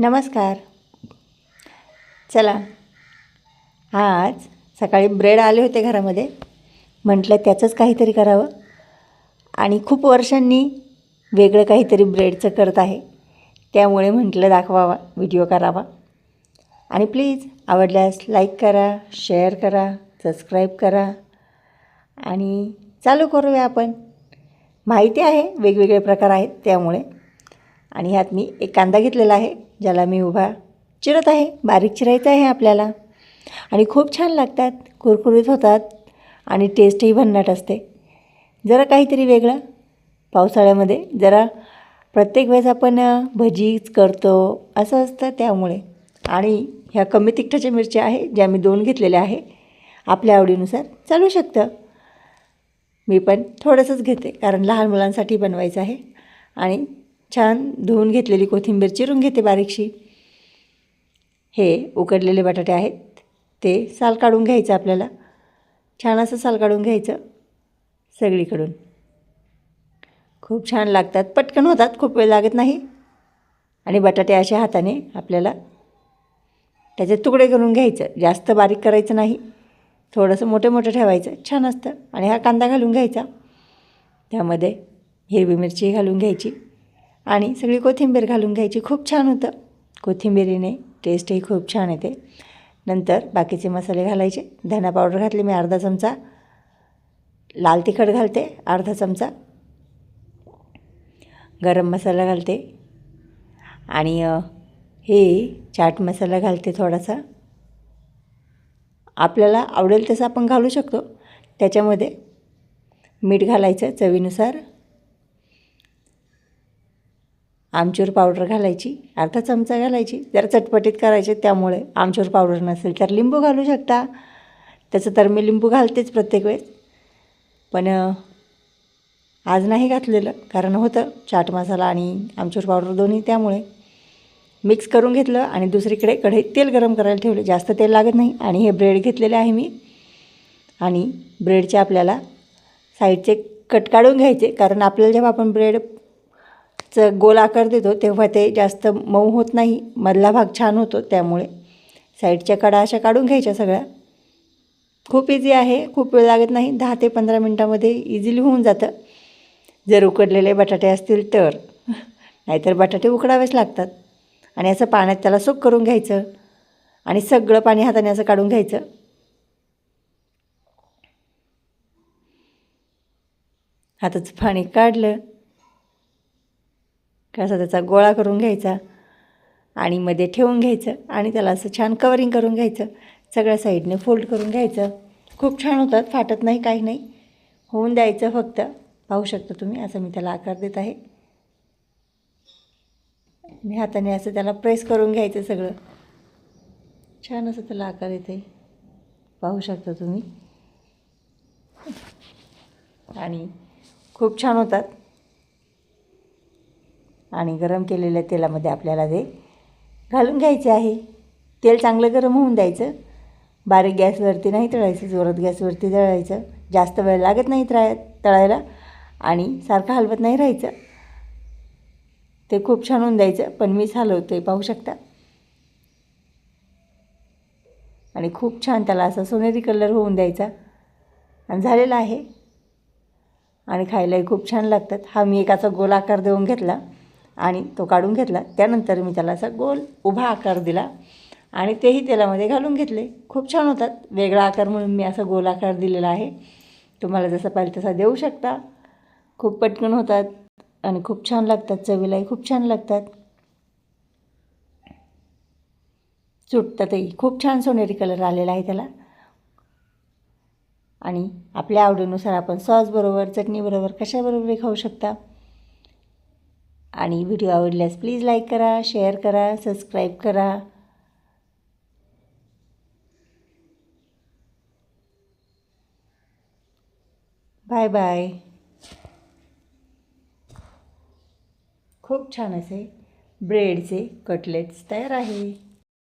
नमस्कार. चला, आज सकाळी ब्रेड आले होते घरामध्ये. म्हटलं त्याचंच काहीतरी करावं आणि खूप वर्षांनी वेगळं काहीतरी ब्रेडचं करत आहे. त्यामुळे म्हटलं दाखवावा, व्हिडिओ करावा. आणि प्लीज आवडल्यास लाईक करा, शेअर करा, सबस्क्राईब करा आणि चालू करूया आपण. माहिती आहे वेगवेगळे प्रकार आहेत त्यामुळे. आणि ह्यात मी एक कांदा घेतलेला आहे, ज्याला मी उभा चिरत आहे. बारीक चिरायचा आहे आपल्याला. आणि खूप छान लागतात, कुरकुरीत होतात आणि टेस्टही भन्नाट असते. जरा काहीतरी वेगळं पावसाळ्यामध्ये. जरा प्रत्येक वेळेस आपण भजीच करतो असं असतं त्यामुळे. आणि ह्या कमी तिखटाच्या मिरच्या आहे, ज्या मी 2 घेतलेल्या आहे. आपल्या आवडीनुसार चालू शकतं. मी पण थोडंसंच घेते कारण लहान मुलांसाठी बनवायचं आहे. आणि छान धुवून घेतलेली कोथिंबीर चिरून घेते बारीकशी. हे उकडलेले बटाटे आहेत, ते साल काढून घ्यायचं आपल्याला. छान असं साल काढून घ्यायचं सगळीकडून. खूप छान लागतात, पटकन होतात, खूप वेळ लागत नाही. आणि बटाटे अशा हाताने आपल्याला त्याचे तुकडे करून घ्यायचं. जास्त बारीक करायचं नाही, थोडंसं मोठं मोठं ठेवायचं, छान असतं. आणि हा कांदा घालून घ्यायचा, त्यामध्ये हिरवी मिरची घालून घ्यायची आणि सगळी कोथिंबीर घालून घ्यायची. खूप छान होतं, कोथिंबीरीने टेस्टही खूप छान येते. नंतर बाकीचे मसाले घालायचे. धना पावडर घातली मी अर्धा चमचा, लाल तिखट घालते अर्धा चमचा, गरम मसाला घालते आणि हे चाट मसाला घालते थोडासा. आपल्याला आवडेल तसं आपण घालू शकतो. त्याच्यामध्ये मीठ घालायचं चवीनुसार. आमचूर पावडर घालायची अर्धा चमचा घालायची. जरा चटपटीत करायचे त्यामुळे. आमचूर पावडर नसेल तर लिंबू घालू शकता. तसं तर मी लिंबू घालतेच प्रत्येक वेळेस, पण आज नाही घातलेलं कारण होतं चाट मसाला आणि आमचूर पावडर दोन्ही. त्यामुळे मिक्स करून घेतलं आणि दुसरीकडे कढईत तेल गरम करायला ठेवले. जास्त तेल लागत नाही. आणि हे ब्रेड घेतलेले आहे मी. आणि ब्रेडचे आपल्याला साईडचे कट काढून घ्यायचे कारण आपल्याला जेव्हा आपण ब्रेडचं गोल आकार देतो तेव्हा ते जास्त मऊ होत नाही, मधला भाग छान होतो. त्यामुळे साईडच्या कडा अशा काढून घ्यायच्या सगळ्या. खूप इझी आहे, खूप वेळ लागत नाही. 10 ते 15 मिनटामध्ये इझिली होऊन जातं, जर उकडलेले बटाटे असतील तर. नाहीतर बटाटे उकडावेच लागतात. आणि असं पाण्यात त्याला सोक करून घ्यायचं आणि सगळं पाणी हाताने असं काढून घ्यायचं. हाताचं पाणी काढलं का असं त्याचा गोळा करून घ्यायचा आणि मध्ये ठेवून घ्यायचं आणि त्याला असं छान कवरिंग करून घ्यायचं. सगळ्या साईडने फोल्ड करून घ्यायचं. खूप छान होतात, फाटत नाही, काही नाही. होऊन द्यायचं फक्त. पाहू शकता तुम्ही, असं मी त्याला आकार देत आहे. मी हाताने असं त्याला प्रेस करून घ्यायचं सगळं. छान असं त्याला आकार येते, पाहू शकता तुम्ही. आणि खूप छान होतात. आणि गरम केलेल्या तेलामध्ये आपल्याला ते घालून घ्यायचे आहे. तेल चांगलं गरम होऊन द्यायचं. बारीक गॅसवरती नाही तळायचं, जोरात गॅसवरती तळायचं. जास्त वेळ लागत नाही तळायला आणि सारखं हलवत नाही राहायचं. ते खूप छान होऊन द्यायचं. पण मीच हलवते, पाहू शकता. आणि खूप छान त्याला असा सोनेरी कलर होऊन द्यायचा. आणि झालेला आहे. आणि खायलाही खूप छान लागतात. हा मी एक असा गोल आकार देऊन घेतला आणि तो काढून घेतला. त्यानंतर मी त्याला असा गोल उभा आकार दिला आणि तेही तेलामध्ये घालून घेतले. खूप छान होतात. वेगळा आकार म्हणून मी असा गोल आकार दिलेला आहे. तुम्हाला जसा पाहिजे तसा देऊ शकता. खूप पटकन होतात आणि खूप छान लागतात. चवीलाही खूप छान लागतात. सुटतातही. खूप छान सोनेरी कलर आलेला आहे त्याला. आणि आपल्या आवडीनुसार आपण सॉसबरोबर, चटणीबरोबर, कशाबरोबरही खाऊ शकता. आणि व्हिडिओ आवडल्यास प्लीज लाईक करा, शेअर करा, सबस्क्राईब करा. Bye bye. खूप छान असे ब्रेडचे कटलेट्स तयार आहे.